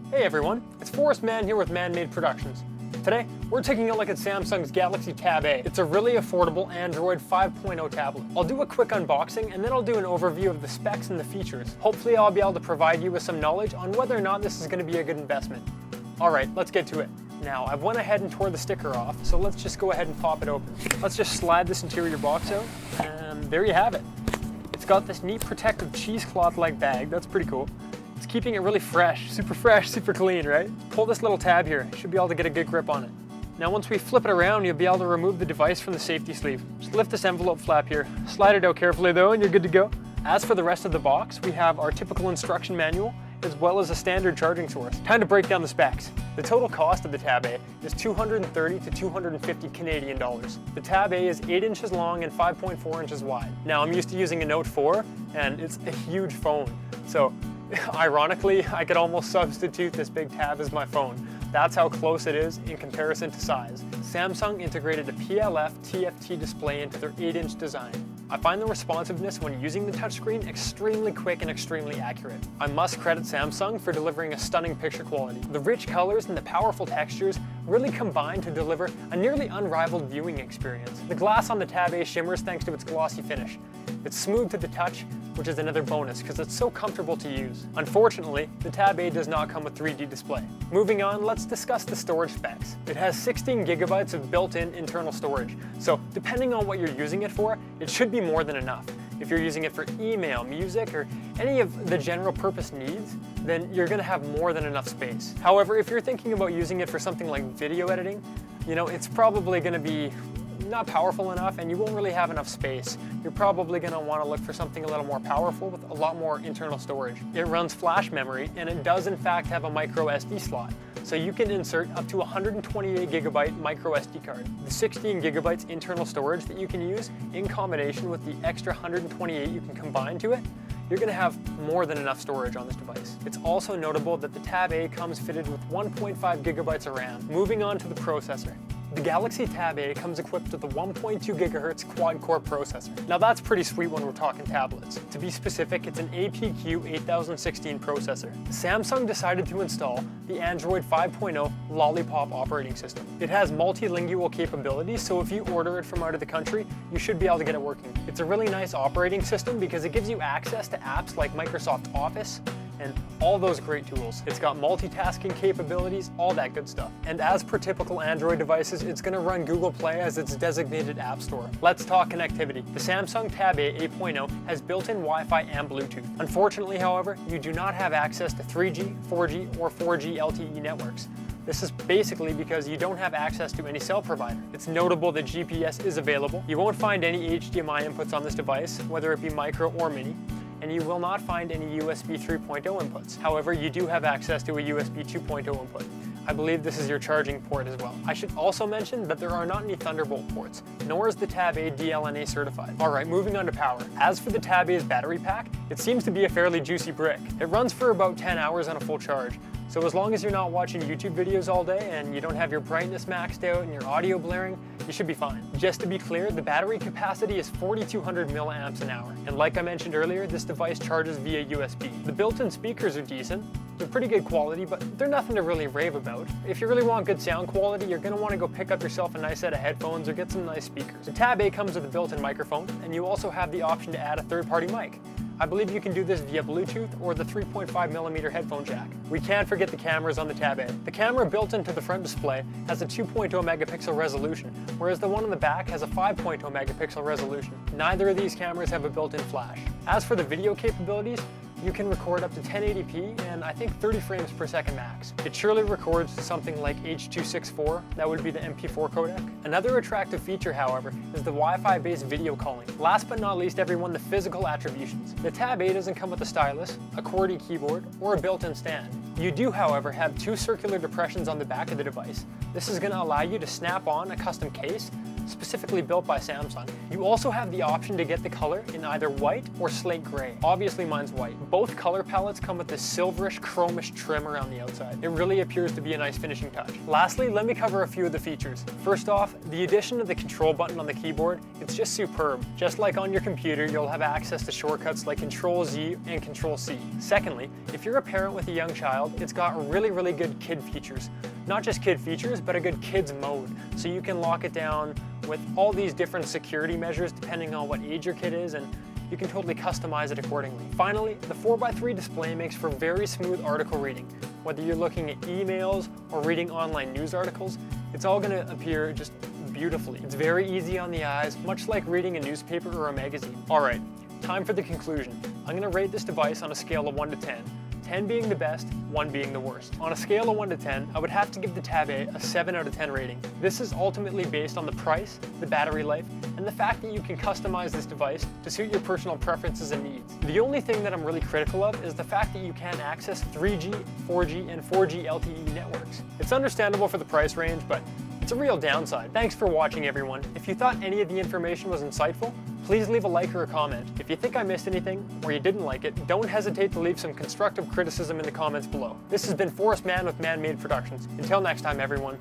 Hey everyone, it's Forest Man here with Man-Made Productions. Today, we're taking a look at Samsung's Galaxy Tab A. It's a really affordable Android 5.0 tablet. I'll do a quick unboxing and then I'll do an overview of the specs and the features. Hopefully I'll be able to provide you with some knowledge on whether or not this is going to be a good investment. Alright, let's get to it. Now, I've went ahead and tore the sticker off, so let's just go ahead and pop it open. Let's just slide this interior box out, and there you have it. It's got this neat protective cheesecloth-like bag, that's pretty cool. It's keeping it really fresh, super clean, right? Pull this little tab here, should be able to get a good grip on it. Now once we flip it around, you'll be able to remove the device from the safety sleeve. Just lift this envelope flap here, slide it out carefully though, and you're good to go. As for the rest of the box, we have our typical instruction manual, as well as a standard charging source. Time to break down the specs. The total cost of the Tab A is 230 to 250 Canadian dollars. The Tab A is 8 inches long and 5.4 inches wide. Now I'm used to using a Note 4, and it's a huge phone. So ironically, I could almost substitute this big tab as my phone. That's how close it is in comparison to size. Samsung integrated a PLF TFT display into their 8-inch design. I find the responsiveness when using the touchscreen extremely quick and extremely accurate. I must credit Samsung for delivering a stunning picture quality. The rich colors and the powerful textures really combine to deliver a nearly unrivaled viewing experience. The glass on the Tab A shimmers thanks to its glossy finish. It's smooth to the touch, which is another bonus because it's so comfortable to use. Unfortunately, the Tab A does not come with 3D display. Moving on, let's discuss the storage specs. It has 16 gigabytes of built-in internal storage, so depending on what you're using it for, it should be more than enough. If you're using it for email, music, or any of the general purpose needs, then you're gonna have more than enough space. However, if you're thinking about using it for something like video editing, it's probably gonna be not powerful enough and you won't really have enough space. You're probably going to want to look for something a little more powerful with a lot more internal storage. It runs flash memory and it does in fact have a micro SD slot. So you can insert up to 128 gigabyte micro SD card. The 16 gigabytes internal storage that you can use in combination with the extra 128 you can combine to it, you're going to have more than enough storage on this device. It's also notable that the Tab A comes fitted with 1.5 gigabytes of RAM. Moving on to the processor. The Galaxy Tab A comes equipped with a 1.2 GHz quad-core processor. Now that's pretty sweet when we're talking tablets. To be specific, it's an APQ 8016 processor. Samsung decided to install the Android 5.0 Lollipop operating system. It has multilingual capabilities, so if you order it from out of the country, you should be able to get it working. It's a really nice operating system because it gives you access to apps like Microsoft Office, and all those great tools. It's got multitasking capabilities, all that good stuff. And as per typical Android devices, it's going to run Google Play as its designated app store. Let's talk connectivity. The Samsung Tab A 8.0 has built-in Wi-Fi and Bluetooth. Unfortunately, however, you do not have access to 3G, 4G, or 4G LTE networks. This is basically because you don't have access to any cell provider. It's notable that GPS is available. You won't find any HDMI inputs on this device, whether it be micro or mini, and you will not find any USB 3.0 inputs. However, you do have access to a USB 2.0 input. I believe this is your charging port as well. I should also mention that there are not any Thunderbolt ports, nor is the Tab A DLNA certified. Alright, moving on to power. As for the Tab A's battery pack, it seems to be a fairly juicy brick. It runs for about 10 hours on a full charge. So as long as you're not watching YouTube videos all day and you don't have your brightness maxed out and your audio blaring, you should be fine. Just to be clear, the battery capacity is 4,200 milliamps an hour. And like I mentioned earlier, this device charges via USB. The built-in speakers are decent. They're pretty good quality, but they're nothing to really rave about. If you really want good sound quality, you're gonna wanna go pick up yourself a nice set of headphones or get some nice speakers. The Tab A comes with a built-in microphone, and you also have the option to add a third-party mic. I believe you can do this via Bluetooth or the 3.5mm headphone jack. We can't forget the cameras on the Tab A. The camera built into the front display has a 2.0 megapixel resolution, whereas the one on the back has a 5.0 megapixel resolution. Neither of these cameras have a built-in flash. As for the video capabilities, you can record up to 1080p and I think 30 frames per second max. It surely records something like H.264, that would be the MP4 codec. Another attractive feature, however, is the Wi-Fi based video calling. Last but not least, everyone, the physical attributions. The Tab A doesn't come with a stylus, a QWERTY keyboard, or a built-in stand. You do, however, have two circular depressions on the back of the device. This is going to allow you to snap on a custom case specifically built by Samsung. You also have the option to get the color in either white or slate gray. Obviously mine's white. Both color palettes come with this silverish, chromish trim around the outside. It really appears to be a nice finishing touch. Lastly, let me cover a few of the features. First off, the addition of the control button on the keyboard, it's just superb. Just like on your computer, you'll have access to shortcuts like Control-Z and Control-C. Secondly, if you're a parent with a young child, it's got really good kid features. Not just kid features, but a good kids mode. So you can lock it down with all these different security measures depending on what age your kid is, and you can totally customize it accordingly. Finally, the 4x3 display makes for very smooth article reading. Whether you're looking at emails or reading online news articles, it's all gonna appear just beautifully. It's very easy on the eyes, much like reading a newspaper or a magazine. All right, time for the conclusion. I'm gonna rate this device on a scale of 1 to 10. 10 being the best, 1 being the worst. On a scale of 1 to 10, I would have to give the Tab A a 7 out of 10 rating. This is ultimately based on the price, the battery life, and the fact that you can customize this device to suit your personal preferences and needs. The only thing that I'm really critical of is the fact that you can't access 3G, 4G, and 4G LTE networks. It's understandable for the price range, but it's a real downside. Thanks for watching, everyone. If you thought any of the information was insightful, please leave a like or a comment. If you think I missed anything, or you didn't like it, don't hesitate to leave some constructive criticism in the comments below. This has been Forest Man with Man Made Productions. Until next time, everyone,